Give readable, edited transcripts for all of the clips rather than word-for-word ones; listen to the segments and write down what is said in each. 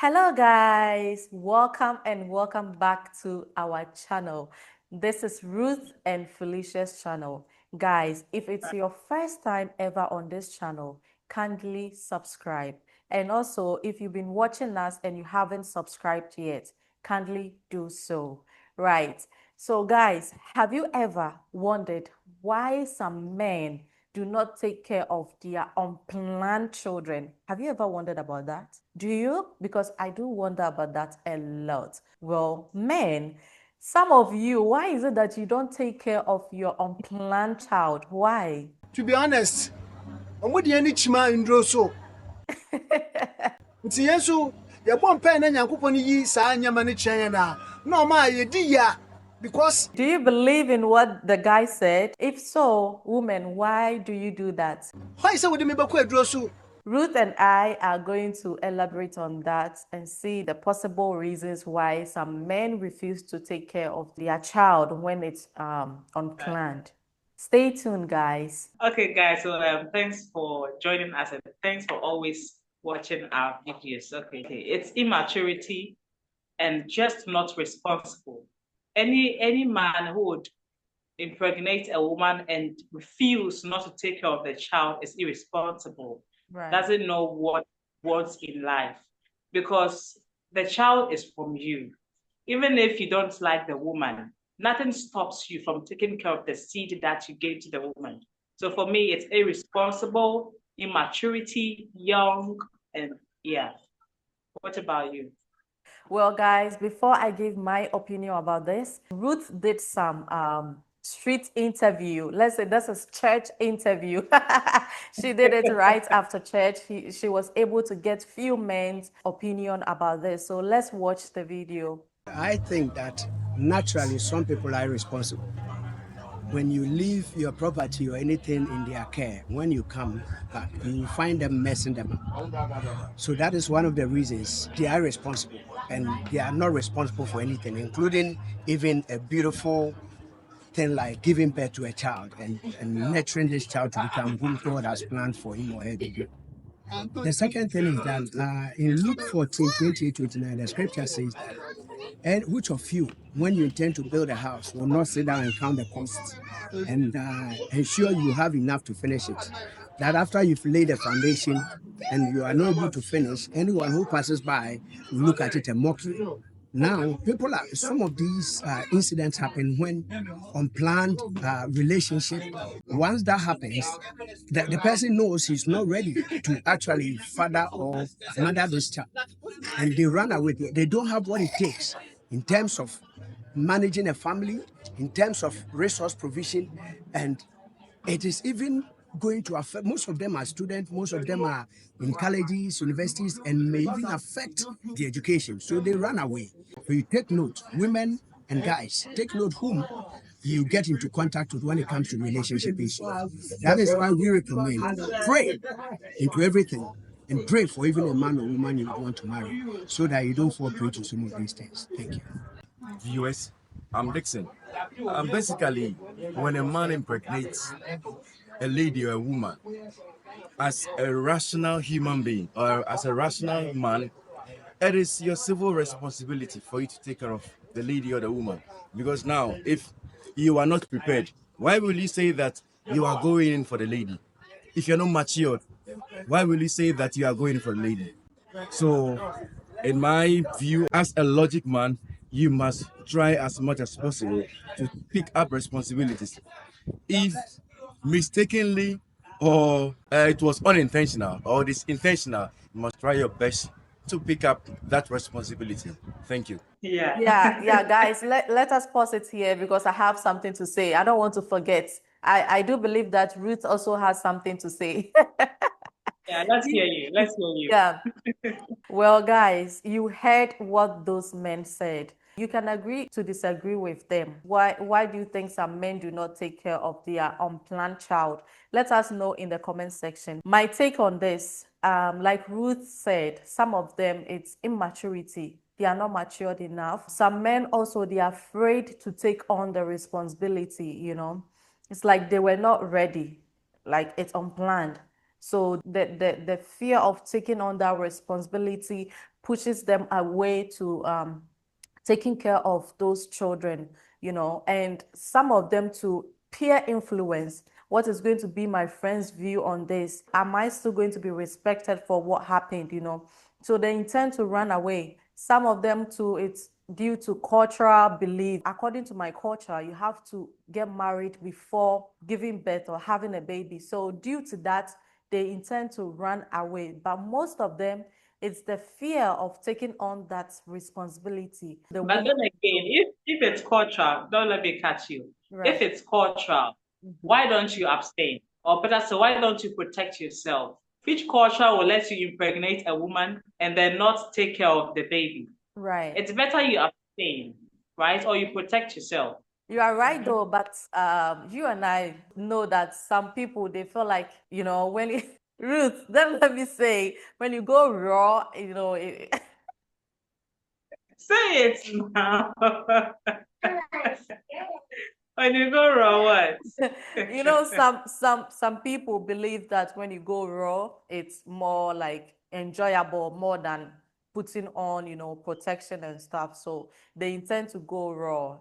Hello guys, welcome back to our channel. This is Ruth and Felicia's channel. Guys, if it's your first time ever on this channel, kindly subscribe. And also, if you've been watching us and you haven't subscribed yet, kindly do so. Right. So guys, have you ever wondered why some men do not take care of their unplanned children? Have you ever wondered about that? Do you? Because I do wonder about that a lot. Well, men, some of you, why is it that you don't take care of your unplanned child? Why? To be honest, I'm with the any chima in so. It's yes, so your one pen and Yankupon ye sign your money chain. No, my dear, because Do you believe in what the guy said? If so, woman, why do you do that? why so would you make a draw so? Ruth and I are going to elaborate on that and see the possible reasons why some men refuse to take care of their child when it's unplanned. Stay tuned, guys. Okay, guys, so thanks for joining us and thanks for always watching our videos. Okay, it's immaturity and just not responsible. Any man who would impregnate a woman and refuse not to take care of the child is irresponsible. Right. Doesn't know what wants in life, because the child is from you. Even if you don't like the woman, nothing stops you from taking care of the seed that you gave to the woman. So for me, it's irresponsible, immaturity, young, and yeah. What about you? Well, guys, before I give my opinion about this, Ruth did some street interview. Let's say this is church interview. She did it right after church. She was able to get few men's opinion about this. So let's watch the video. I think that naturally some people are responsible. When you leave your property or anything in their care, when you come back, you find them messing them up. So that is one of the reasons they are responsible, and they are not responsible for anything, including even a beautiful thing like giving birth to a child and nurturing this child to become whom God has planned for him or her to be. The second thing is that in Luke 14, 28, 29, the scripture says that, and which of you, when you intend to build a house, will not sit down and count the costs and ensure you have enough to finish it? That after you've laid a foundation and you are not able to finish, anyone who passes by will look at it and mock you. Now, some of these incidents happen when unplanned relationship. Once that happens, the person knows he's not ready to actually father or mother this child, and they run away. They don't have what it takes in terms of managing a family, in terms of resource provision, and it is even going to affect. Most of them are students, most of them are in colleges, universities, and may even affect the education. So they run away. So you take note, women and guys, take note whom you get into contact with when it comes to relationship issues. That is why we recommend pray into everything and pray for even a man or woman you want to marry, so that you don't fall prey to some of these things. Thank you. Viewers, I'm Dixon. Basically, when a man impregnates a lady or a woman, as a rational human being or as a rational man, it is your civil responsibility for you to take care of the lady or the woman. Because now, if you are not prepared, why will you say that you are going in for the lady? If you're not matured, why will you say that you are going for the lady? So, in my view, as a logic man, you must try as much as possible to pick up responsibilities. If mistakenly or it was unintentional or disintentional, you must try your best to pick up that responsibility. Thank you. Yeah, guys, let us pause it here because I have something to say. I don't want to forget. I do believe that Ruth also has something to say. Yeah, let's hear you. Let's hear you. Yeah. Well, guys, you heard what those men said. You can agree to disagree with them. Why do you think some men do not take care of their unplanned child? Let us know in the comment section. My take on this, like Ruth said, some of them, it's immaturity. They are not matured enough. Some men also, they are afraid to take on the responsibility. It's like they were not ready, like it's unplanned. So the fear of taking on that responsibility pushes them away to taking care of those children, and some of them to peer influence. What is going to be my friend's view on this? Am I still going to be respected for what happened, So they intend to run away. Some of them too, it's due to cultural belief. According to my culture, you have to get married before giving birth or having a baby. So due to that, they intend to run away. But most of them, it's the fear of taking on that responsibility. The But woman. then again, if it's cultural, don't let me catch you. Right. If it's cultural, why don't you abstain? Or better say, why don't you protect yourself? Which culture will let you impregnate a woman and then not take care of the baby? Right. It's better you abstain, right? Or you protect yourself. You are right though, but you and I know that some people, they feel like, when it, Ruth, then let me say, when you go raw, Say it now. When you go raw, what? some people believe that when you go raw, it's more like enjoyable more than putting on, protection and stuff. So they intend to go raw,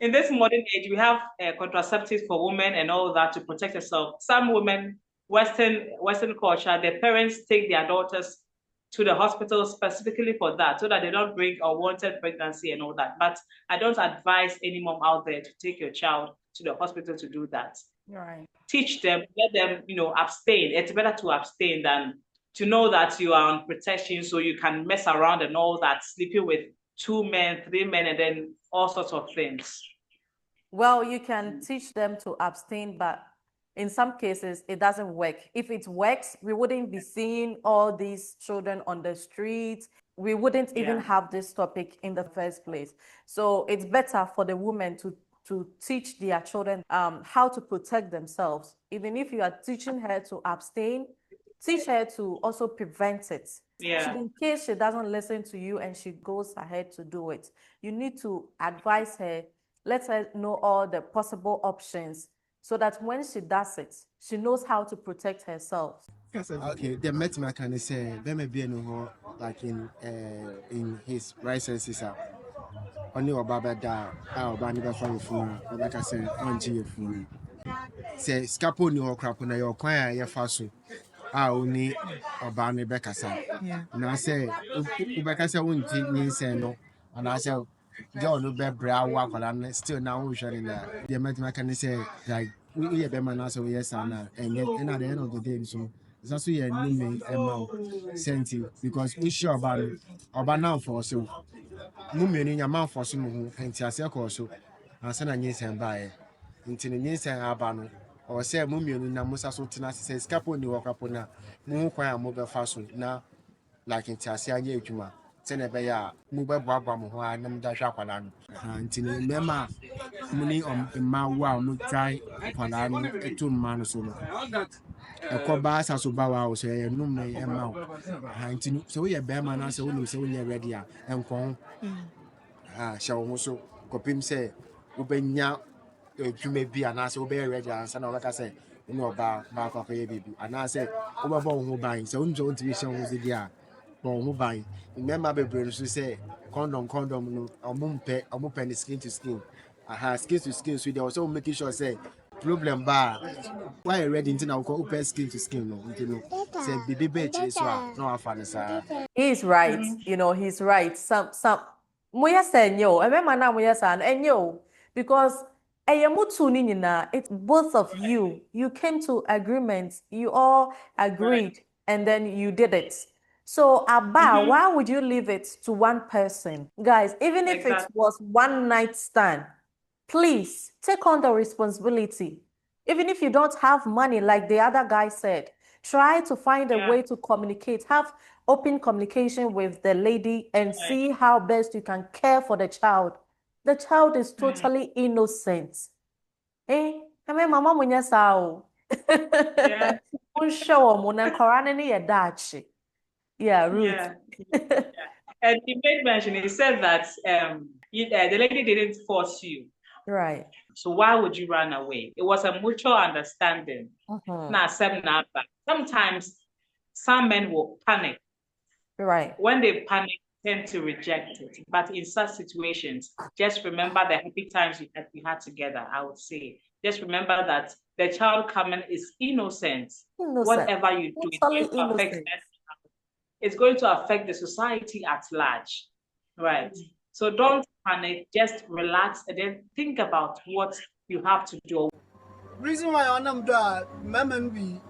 In this modern age, we have contraceptives for women and all that to protect yourself. Some women, Western culture, their parents take their daughters to the hospital specifically for that, so that they don't bring unwanted pregnancy and all that. But I don't advise any mom out there to take your child to the hospital to do that. Right. Teach them, let them, abstain. It's better to abstain than to know that you are on protection, so you can mess around and all that, sleeping with 2 men, 3 men, and then all sorts of things. Well, you can teach them to abstain, but in some cases, it doesn't work. If it works, we wouldn't be seeing all these children on the streets. We wouldn't even have this topic in the first place. So it's better for the women to teach their children how to protect themselves. Even if you are teaching her to abstain, teach her to also prevent it. Yeah. In case she doesn't listen to you and she goes ahead to do it, you need to advise her, let her know all the possible options so that when she does it, she knows how to protect herself. Okay, the met can say there may be no like in his right senses only about that our band for phone or like I said on G phone. Say scapo ni or crap na your choir ya faso. Only about me Becassa. And I say Ubecassa won't take me say no. And I say John no be brow walk and still now shutting that. The met can say like we have been also yes and yet and at the end of the day so it's also a new amount senti because we sure about now for so mummy amount for some and Tiasia so and send a news and buy into the news and abano or say mummy na musa so tina says capo ni walk upon mu kwa mobile fashion na like in Tiasia ye juma send a bear mobile babam who I nam dash up on until mema money on ma wow no try upon a 2 man so ɛkɔba asaso ba wa o sɛ ɛnum na ɛma o nti sɛ woyɛ bɛrima na sɛ wonim sɛ wonyɛ ready a ɛnkɔn hyɛ wo ho so kɔpem sɛ wobɛnya adwuma bi anaasɛ wobɛyɛ ready ansa na wɔbɛka sɛ wo ne ɔbaa baakɔ akɔyɛ biribi anaasɛ wobɛbɔ wo ho ban sɛ wonim sɛ wontumi hyɛ wo ho so deɛ a bɔ wo ho ban mmarima bebree no so sɛ condom no ɔmo pɛ ne skin to skin skin to skin so deɛ wɔ sɛ wo making sure sɛ problem ba why you ready until now open skin to skin no say baby bitch is no afan sa He's right. He's right. Some moya say nyo. Remember na moya say enyo because eyemutu ni nyina. It's both of you. You came to agreement. You all agreed, and then you did it. So Abba, why would you leave it to one person, guys? Even if it was one night stand, please take on the responsibility. Even if you don't have money, like the other guy said, try to find a way to communicate, have open communication with the lady and see how best you can care for the child. The child is totally innocent. Eh? I mean, mama munya sao. Yeah. Yeah, Ruth. Yeah. And he made mention, he said that the lady didn't force you. Right. So why would you run away? It was a mutual understanding. Sometimes some men will panic Right. When they panic, tend to reject it. But in such situations, just remember the happy times you had together, I would say. Just remember that the child coming is innocent. Innocent. Whatever you do, Totally innocent. it's going to affect the society at large. Right. So don't panic, just relax and then think about what you have to do. Reason why I am da mama no bi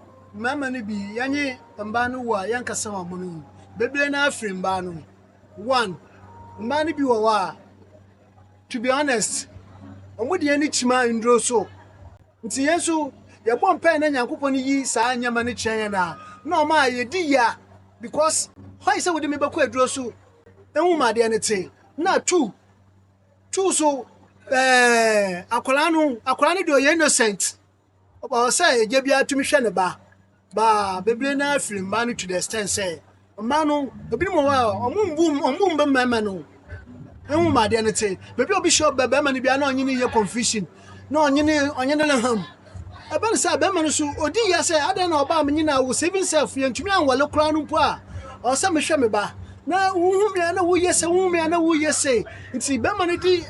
yanye mba no wa yankasa wa mo no bebre na afri mba no one mba no bi wo wa to be honest omo de ani chima ndro so nti yesu ye bom pen na nyankopon yi saa nyama ne chen na na o ma ye di ya because why say we de me be ko adro so ehun ma de ne te na two so akwala no de o ye innocent about say je bia tumi hwe ne ba bebre na film ba no to the extent say mma no obi mo wa omum mama no ehun ma de ne te bebre obi show be ma no bia na onye ne ye confusion na onye ne le ham ebe ne say be ma no so odi ya say ade na oba me nyina wo saving self ye ntumi anwale kura no po a o say me hwe me ba na wo me na wo yese wo me na wo yese nti be ma no di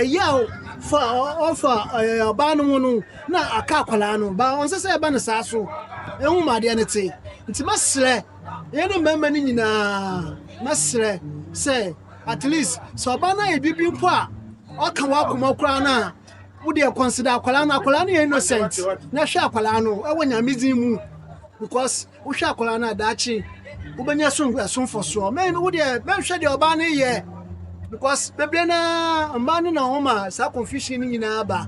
ya for oba no na aka kwala no ba on say be na sa so ehun ma de ne te nti masre ye no mama ni nyina masre say at least so oba na e bibi po a o ka wa kuma kura na wo de consider akwala no ye innocent na hwe akwala no e wo nyamedin mu because wo hwe akwala na daachi wo benya so for so men wo de men hwe de oba na ye because bebre na mba no na homa sa confusion nyina ba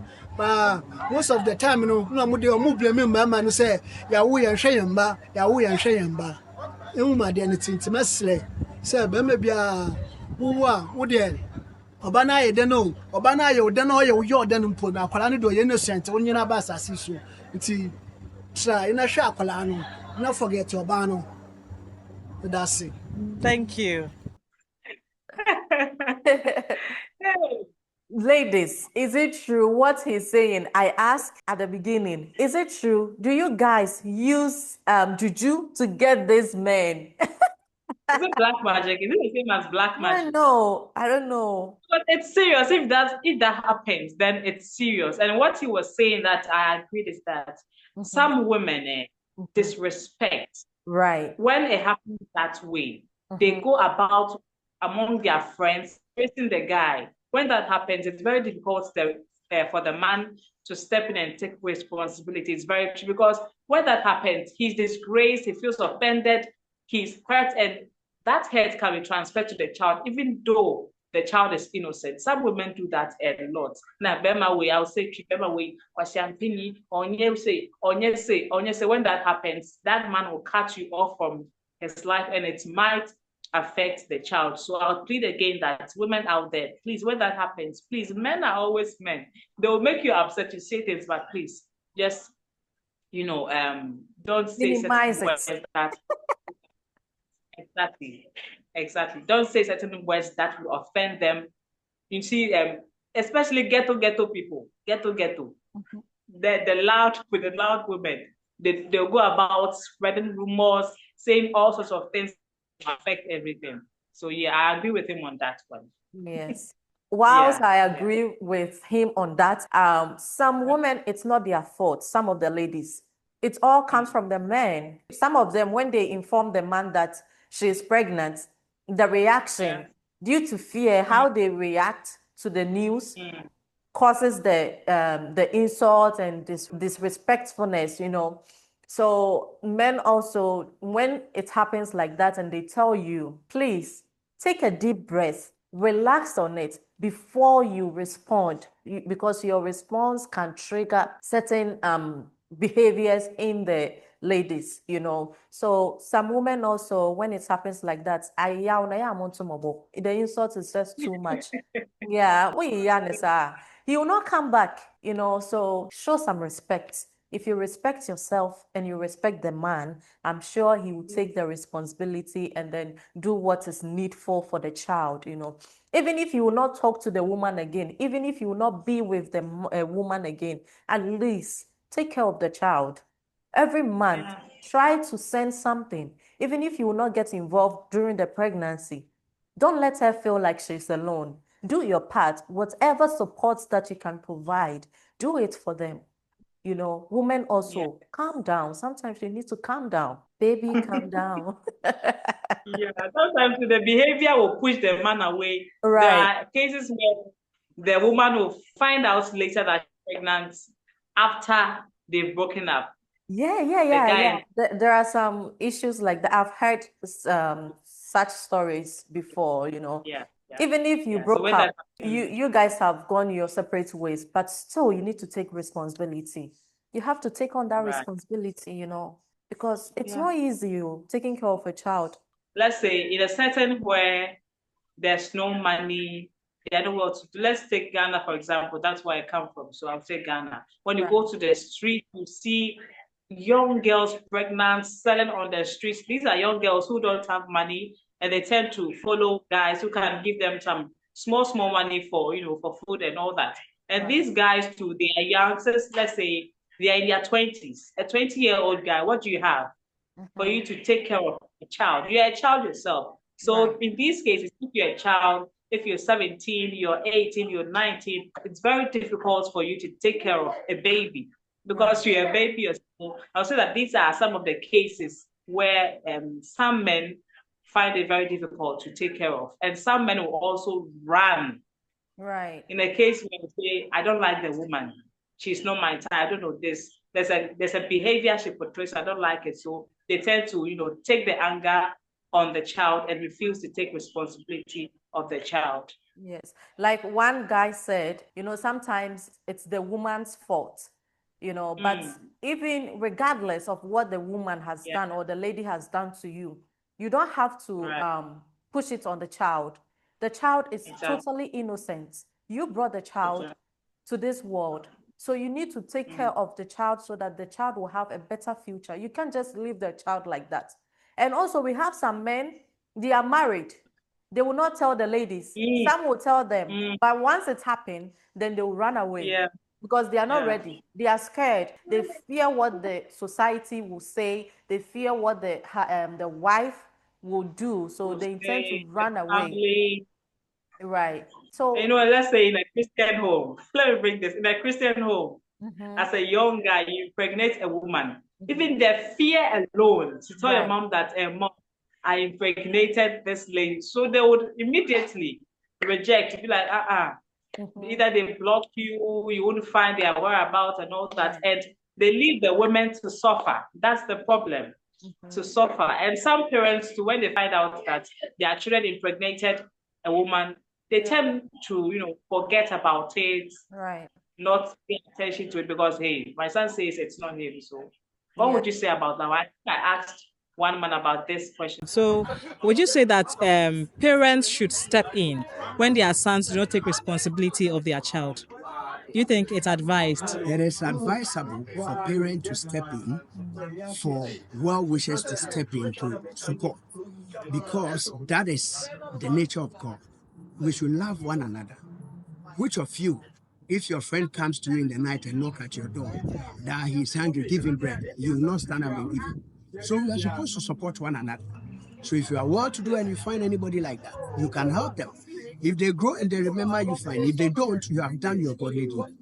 most of the time no na mo de o mu blame mama no say ya wo ye hwe yamba ya wo ye hwe yamba ehun ma de ne tintima sle say be ma bia wo de oba na ye de no oba na ye de no ye wo ye de no mpo na akwala no do ye innocent wo nyina ba asase so nti try na hwe akwala no na forget oba no that's it. Thank you. Ladies, is it true what he's saying? I asked at the beginning, is it true? Do you guys use juju to get this men? Is it black magic? Is it the same as black magic? I don't know. But it's serious. If that happens, then it's serious. And what he was saying that I agreed is that some women disrespect. Right. When it happens that way, they go about among their friends, facing the guy. When that happens, it's very difficult for the man to step in and take responsibility. It's very true because when that happens, he's disgraced, he feels offended, he's hurt, and that hurt can be transferred to the child, even though the child is innocent. Some women do that a lot. Now, Bema way, I'll say, Bema way, Kwashiampini, Onye say, when that happens, that man will cut you off from his life and it might affect the child. So I'll plead again that women out there, please, when that happens, please, men are always men. They will make you upset to say things, but please, just, don't say certain words that Exactly. Don't say certain words that will offend them. You see, especially ghetto people, ghetto. The loud women, they'll go about spreading rumors, saying all sorts of things to affect everything. So yeah, I agree with him on that one. Yes. Whilst I agree with him on that, some women, it's not their fault. Some of the ladies, it all comes from the men. Some of them, when they inform the man that she is pregnant, the reaction due to fear, how they react to the news causes the insult and this disrespectfulness, So men also, when it happens like that and they tell you, please take a deep breath, relax on it before you respond, because your response can trigger certain behaviors in the ladies, So some women also, when it happens like that, the insult is just too much. Yeah, he will not come back, So show some respect. If you respect yourself and you respect the man, I'm sure he will take the responsibility and then do what is needful for the child, Even if you will not talk to the woman again, even if you will not be with the woman again, at least take care of the child. Every month, try to send something. Even if you will not get involved during the pregnancy, don't let her feel like she's alone. Do your part. Whatever supports that you can provide, do it for them. You know, women also calm down. Sometimes you need to calm down. Baby, calm down. Yeah, sometimes the behavior will push the man away. There Right. are cases where the woman will find out later that she's pregnant after they've broken up. The guy, There are some issues like that. I've heard such stories before, you know. yeah, yeah, Even if you yeah. So broke when up, that you guys have gone your separate ways, but still you need to take responsibility. You have to take on that right, responsibility, you know, because it's yeah. not easy, taking care of a child. Let's say in a setting where there's no money, they don't know what to do. Let's take Ghana, for example. That's where I come from. So I'll say Ghana. When you Right. go to the street, you see young girls pregnant, selling on the streets. These are young girls who don't have money, and they tend to follow guys who can give them some small money for, for food and all that. And Right. these guys too, they are young. Let's say they are in their 20s. A 20-year-old guy, what do you have for you to take care of a child? You're a child yourself. So Right. in these cases, if you're a child, if you're 17, you're 18, you're 19, it's very difficult for you to take care of a baby because you're a baby yourself. I'll say that these are some of the cases where some men find it very difficult to take care of. And some men will also run. Right. In a case where they say, I don't like the woman. She's not my type. I don't know this. There's a behavior she portrays. I don't like it. So they tend to, take the anger on the child and refuse to take responsibility of the child. Yes. Like one guy said, sometimes it's the woman's fault, but even regardless of what the woman has done or the lady has done to you, you don't have to push it on the child. The child is totally innocent. You brought the child to this world. So you need to take care of the child so that the child will have a better future. You can't just leave the child like that. And also we have some men, they are married. They will not tell the ladies. Some will tell them, but once it's happened, then they will run away because they are not ready. They are scared. They fear what the society will say. They fear what the wife will do. So they intend to run away. Family. Right. So, Let's say in a Christian home, let me bring this in a Christian home, as a young guy, you impregnate a woman. Even the fear alone to tell your mom that, mom, I impregnated this lady. So they would immediately reject, be like, either they block you, you wouldn't find their whereabouts and all that. And they leave the women to suffer. That's the problem, to suffer. And some parents, too, when they find out that their children impregnated a woman, they tend to, forget about it, not pay attention to it because, hey, my son says it's not him. So what would you say about that? I think I asked one man about this question. So, would you say that parents should step in when their sons do not take responsibility of their child? Do you think it's advised? It is advisable for parents to step in, for well wishers to step in to support, because that is the nature of God. We should love one another. Which of you, if your friend comes to you in the night and knock at your door, that he's hungry, give him bread, you will not stand up and give him. So we are supposed to support one another. So if you are well to do and you find anybody like that, you can help them. If they grow and they remember you, fine. If they don't, you have done your godly duty.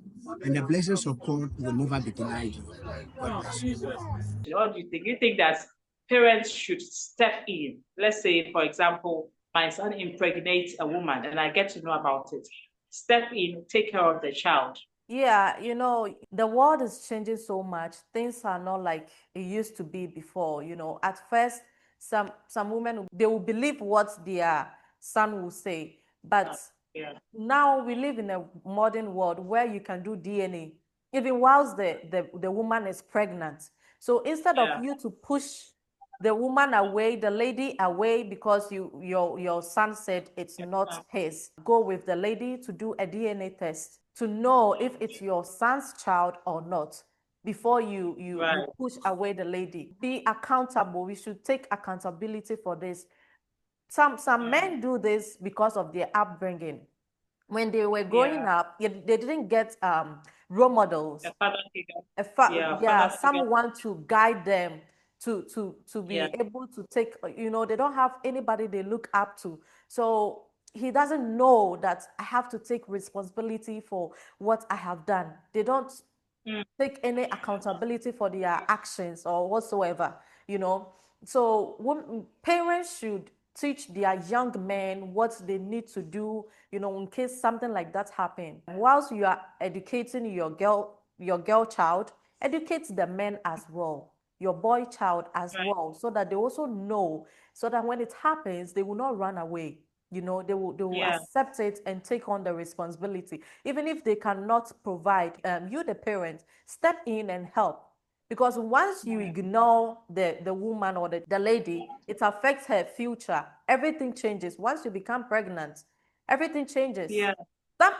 And the blessings of God will never be denied you. God bless you. What do you think? You think that parents should step in? Let's say, for example, my son impregnates a woman and I get to know about it. Step in, take care of the child. Yeah, the world is changing so much. Things are not like it used to be before. At first, some women, they will believe what their son will say. But now we live in a modern world where you can do DNA, even whilst the woman is pregnant. So instead of you to push the woman away, the lady away, because your son said it's not his, go with the lady to do a DNA test to know if it's your son's child or not before you push away the lady. Be accountable. We should take accountability for this. Some men do this because of their upbringing. When they were growing up, they didn't get role models. A father figure. Someone to guide them, to be able to take, they don't have anybody they look up to. So he doesn't know that I have to take responsibility for what I have done. They don't take any accountability for their actions or whatsoever. So parents should teach their young men what they need to do, in case something like that happens. Whilst you are educating your girl child, educate the men as well, your boy child as well, so that they also know, so that when it happens, they will not run away. They will accept it and take on the responsibility. Even if they cannot provide, you, the parent, step in and help. Because once you ignore the woman or the lady, it affects her future. Everything changes. Once you become pregnant, everything changes. Yeah.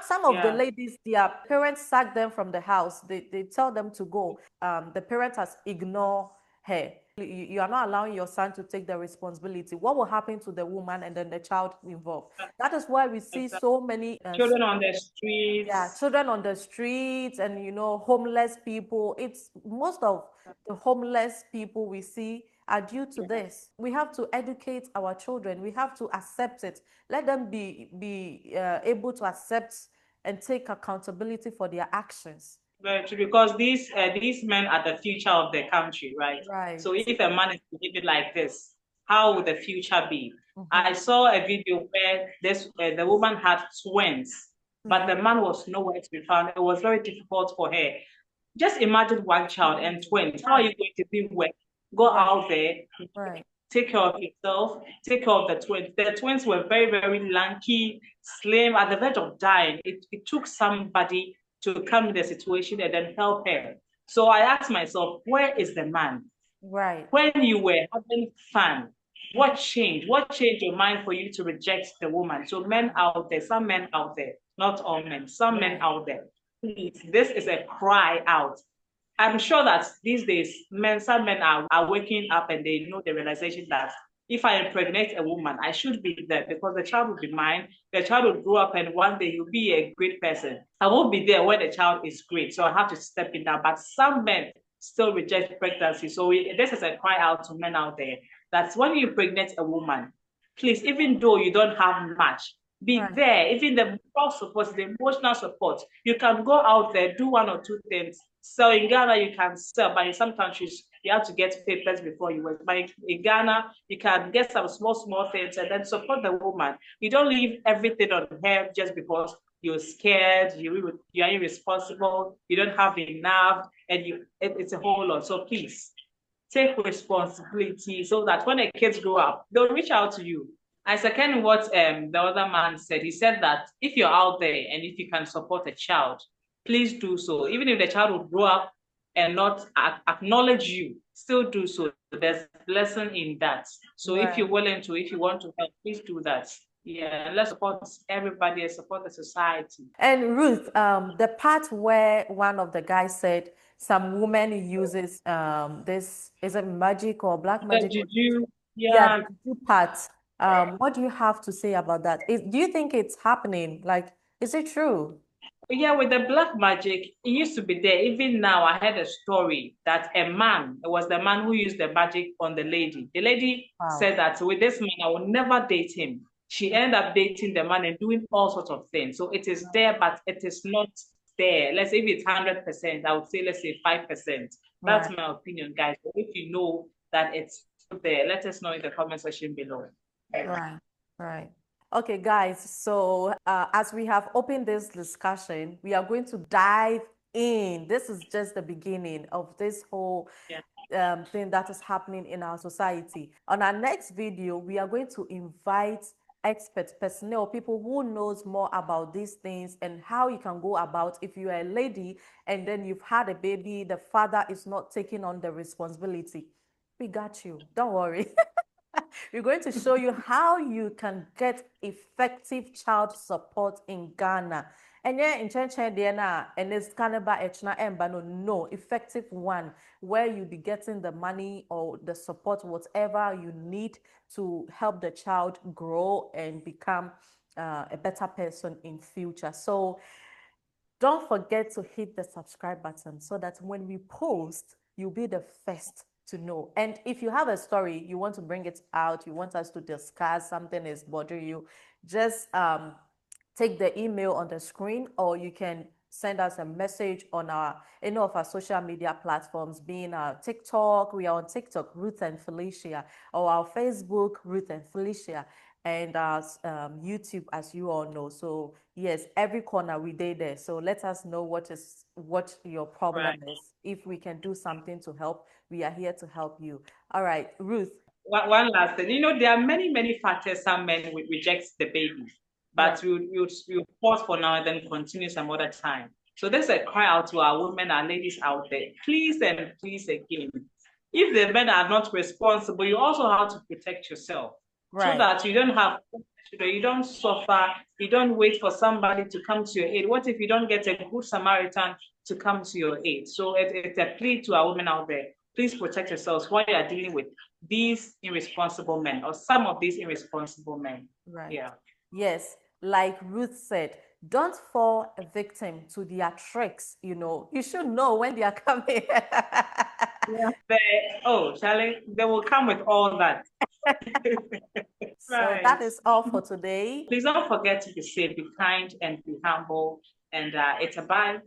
Some of the ladies, their parents sack them from the house. They tell them to go. The parent has ignored her. You are not allowing your son to take the responsibility. What will happen to the woman and then the child involved? That is why we see so many children on the streets. Yeah, children on the streets and homeless people. It's most of the homeless people we see are due to this. We have to educate our children. We have to accept it. Let them be able to accept and take accountability for their actions. Very true, because these men are the future of the country, right? Right. So if a man is behaving like this, how will the future be? I saw a video where the woman had twins, but the man was nowhere to be found. It was very difficult for her. Just imagine one child and twins. How are you going to be work? Go out there, take care of yourself, take care of the twins. The twins were very, very lanky, slim, at the verge of dying. It took somebody to come in the situation and then help her. So I asked myself, where is the man? Right. When you were having fun, what changed? What changed your mind for you to reject the woman? So men out there, some men out there, not all men, some men out there, please, this is a cry out. I'm sure that these days, some men are waking up and they know the realization that if I impregnate a woman, I should be there because the child will be mine. The child will grow up and one day he'll be a great person. I won't be there when the child is great, so I have to step in now. But some men still reject pregnancy. So this is a cry out to men out there that when you impregnate a woman, please, even though you don't have much, be there. Even the moral support, the emotional support. You can go out there, do one or two things. So in Ghana, you can sell, but in some countries, you have to get papers before you work. But in Ghana, you can get some small things and then support the woman. You don't leave everything on her just because you're scared, you are irresponsible, you don't have enough, and it's a whole lot. So please, take responsibility so that when the kids grow up, they'll reach out to you. I second what the other man said. He said that if you're out there and if you can support a child, please do so. Even if the child will grow up and not acknowledge you, still do so. There's a lesson in that. So if you're willing to, if you want to help, please do that. Yeah, and let's support everybody and support the society. And Ruth, the part where one of the guys said some woman uses this, is it magic or black magic? The juju, the juju part. What do you have to say about that? Do you think it's happening? Like, is it true? Yeah, with the black magic, it used to be there. Even now, I heard a story that it was the man who used the magic on the lady. The lady said that with this man, I will never date him. She ended up dating the man and doing all sorts of things. So it is there, but it is not there. Let's say if it's 100%, I would say, let's say 5%. That's my opinion, guys. But if you know that it's there, let us know in the comment section below. Right. Okay, guys, so as we have opened this discussion, we are going to dive in. This is just the beginning of this whole thing that is happening in our society. On our next video, we are going to invite experts, personnel, people who knows more about these things and how you can go about if you are a lady and then you've had a baby, the father is not taking on the responsibility. We got you. Don't worry. We're going to show you how you can get effective child support in Ghana. And yeah, in China, and it's kind of no effective one where you be getting the money or the support, whatever you need to help the child grow and become a better person in future. So don't forget to hit the subscribe button so that when we post, you'll be the first to know. And if you have a story, you want to bring it out, you want us to discuss, something is bothering you, just take the email on the screen, or you can send us a message on any of our social media platforms, being our TikTok. We are on TikTok, Ruth and Felicia, or our Facebook, Ruth and Felicia, and our YouTube, as you all know. So yes, every corner we did there. So let us know what your problem is. If we can do something to help, we are here to help you. All right, Ruth. One last thing. There are many factors some men will reject the baby, but we'll pause for now and then continue some other time. So there's a cry out to our women, our ladies out there. Please and please again, if the men are not responsible, you also have to protect yourself so that you don't have, you don't suffer, you don't wait for somebody to come to your aid. What if you don't get a good Samaritan to come to your aid? So it's a plea to our women out there. Please protect yourselves while you are dealing with these irresponsible men, or some of these irresponsible men. Right. Yeah. Yes, like Ruth said, don't fall a victim to their tricks. You should know when they are coming. Charlie, they will come with all that. So that is all for today. Please don't forget to be safe, be kind, and be humble. And it's a bye.